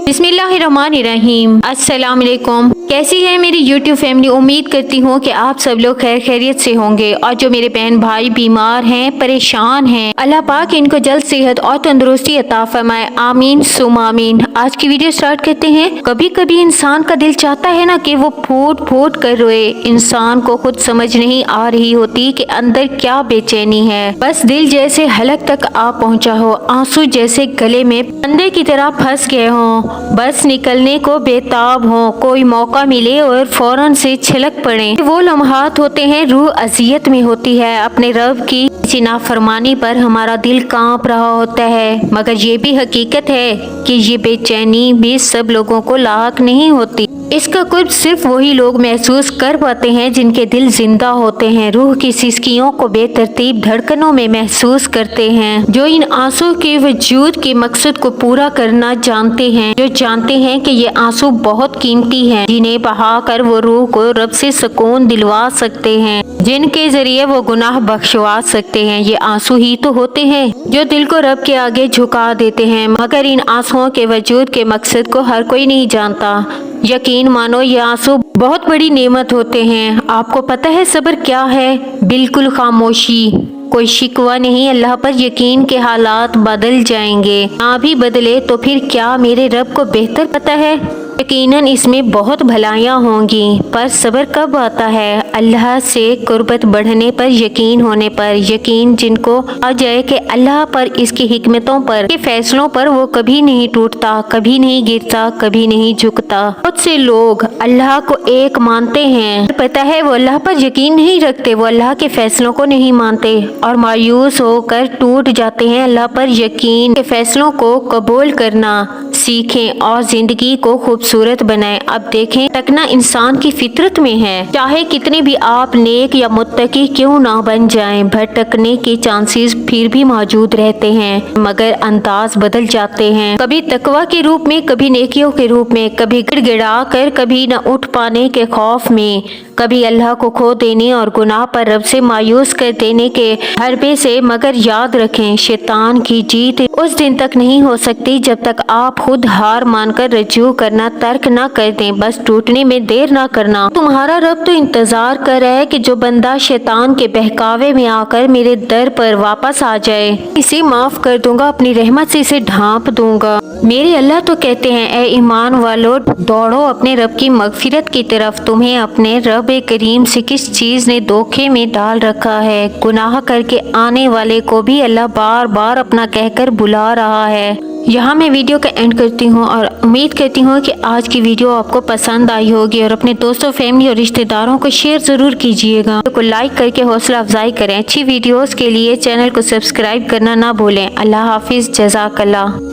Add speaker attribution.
Speaker 1: बिस्मिल्लाहिर्रहमानिर्रहीम। अस्सलाम वालेकुम। कैसी है मेरी यूट्यूब फैमिली? उम्मीद करती हूँ कि आप सब लोग खैर खैरियत से होंगे। और जो मेरे बहन भाई बीमार हैं, परेशान हैं, अल्लाह पाक इनको जल्द सेहत और तंदुरुस्ती अता फरमाए। आमीन सुम आमीन। आज की वीडियो स्टार्ट करते हैं। कभी कभी इंसान का दिल चाहता है ना कि वो फूट फूट कर रोए। इंसान को खुद समझ नहीं आ रही होती कि अंदर क्या बेचैनी है। बस दिल जैसे हलक तक आ पहुँचा हो, आंसू जैसे गले में फंदे की तरह फंस गए हों, बस निकलने को बेताब हो, कोई मौका मिले और फौरन से छलक पड़े। वो लम्हात होते हैं रूह अजियत में होती है। अपने रब की किसी नाफरमानी पर हमारा दिल कांप रहा होता है, मगर ये भी हकीकत है कि ये बेचैनी भी सब लोगों को लायक नहीं होती। इसका कुर्ब सिर्फ वही लोग महसूस कर पाते हैं जिनके दिल जिंदा होते हैं, रूह की सिसकियों को बेतरतीब धड़कनों में महसूस करते हैं, जो इन आंसू के वजूद के मकसद को पूरा करना जानते हैं, जो जानते हैं कि ये आंसू बहुत कीमती हैं, जिन्हें बहाकर वो रूह को रब से सुकून दिलवा सकते हैं, जिनके जरिए वो गुनाह बख्शवा सकते हैं। ये आंसू ही तो होते हैं जो दिल को रब के आगे झुका देते हैं, मगर इन आंसुओं के वजूद के मकसद को हर कोई नहीं जानता। यकीन मानो ये आंसू बहुत बड़ी नेमत होते हैं। आपको पता है सब्र क्या है? बिल्कुल खामोशी, कोई शिकवा नहीं। अल्लाह पर यकीन के हालात बदल जाएंगे, ना भी बदले तो फिर क्या, मेरे रब को बेहतर पता है। यकीनन इसमें बहुत भलाइयाँ होंगी, पर सब्र कब आता है? अल्लाह से कुर्बत बढ़ने पर, यकीन होने पर। यकीन जिनको आ जाए कि अल्लाह पर, इसकी हिकमतों पर, के फैसलों पर, वो कभी नहीं टूटता, कभी नहीं गिरता, कभी नहीं झुकता। बहुत से लोग अल्लाह को एक मानते हैं, पता है वो अल्लाह पर यकीन नहीं रखते, वो अल्लाह के फैसलों को नहीं मानते और मायूस होकर टूट जाते हैं। अल्लाह पर यकीन के फैसलों को कबूल करना सीखें और जिंदगी को खूबसूरत बनाएं। अब देखें, तकना इंसान की फितरत में है। चाहे कितने भी आप नेक या मुत्तकी क्यों ना बन जाएं, भटकने के चांसेस फिर भी मौजूद रहते हैं, मगर अंदाज बदल जाते हैं। कभी तकवा के रूप में, कभी नेकियों के रूप में, कभी गिड़गिड़ा कर, कभी न उठ पाने के खौफ में, कभी अल्लाह को खो देने और गुनाह पर रब से मायूस कर देने के हरबे से। मगर याद रखें, शैतान की जीत उस दिन तक नहीं हो सकती जब तक आप खुद हार मानकर रजू करना तर्क न कर दें। बस टूटने में देर न करना। तुम्हारा रब तो इंतजार कर रहा है कि जो बंदा शैतान के बहकावे में आकर मेरे दर पर वापस आ जाए, इसे माफ कर दूंगा, अपनी रहमत से इसे ढांप दूंगा। मेरे अल्लाह तो कहते हैं, ए ईमान वालों, दौड़ो अपने रब की मगफिरत की तरफ। तुम्हें अपने रब करीम से किस चीज ने धोखे में डाल रखा है? गुनाह करके आने वाले को भी अल्लाह बार बार अपना कहकर बुला रहा है। यहाँ मैं वीडियो का एंड करती हूँ और उम्मीद करती हूँ कि आज की वीडियो आपको पसंद आई होगी और अपने दोस्तों, फैमिली और रिश्तेदारों को शेयर ज़रूर कीजिएगा। वीडियो को लाइक करके हौसला अफजाई करें। अच्छी वीडियोस के लिए चैनल को सब्सक्राइब करना ना भूलें। अल्लाह हाफिज़, जज़ाकल्लाह।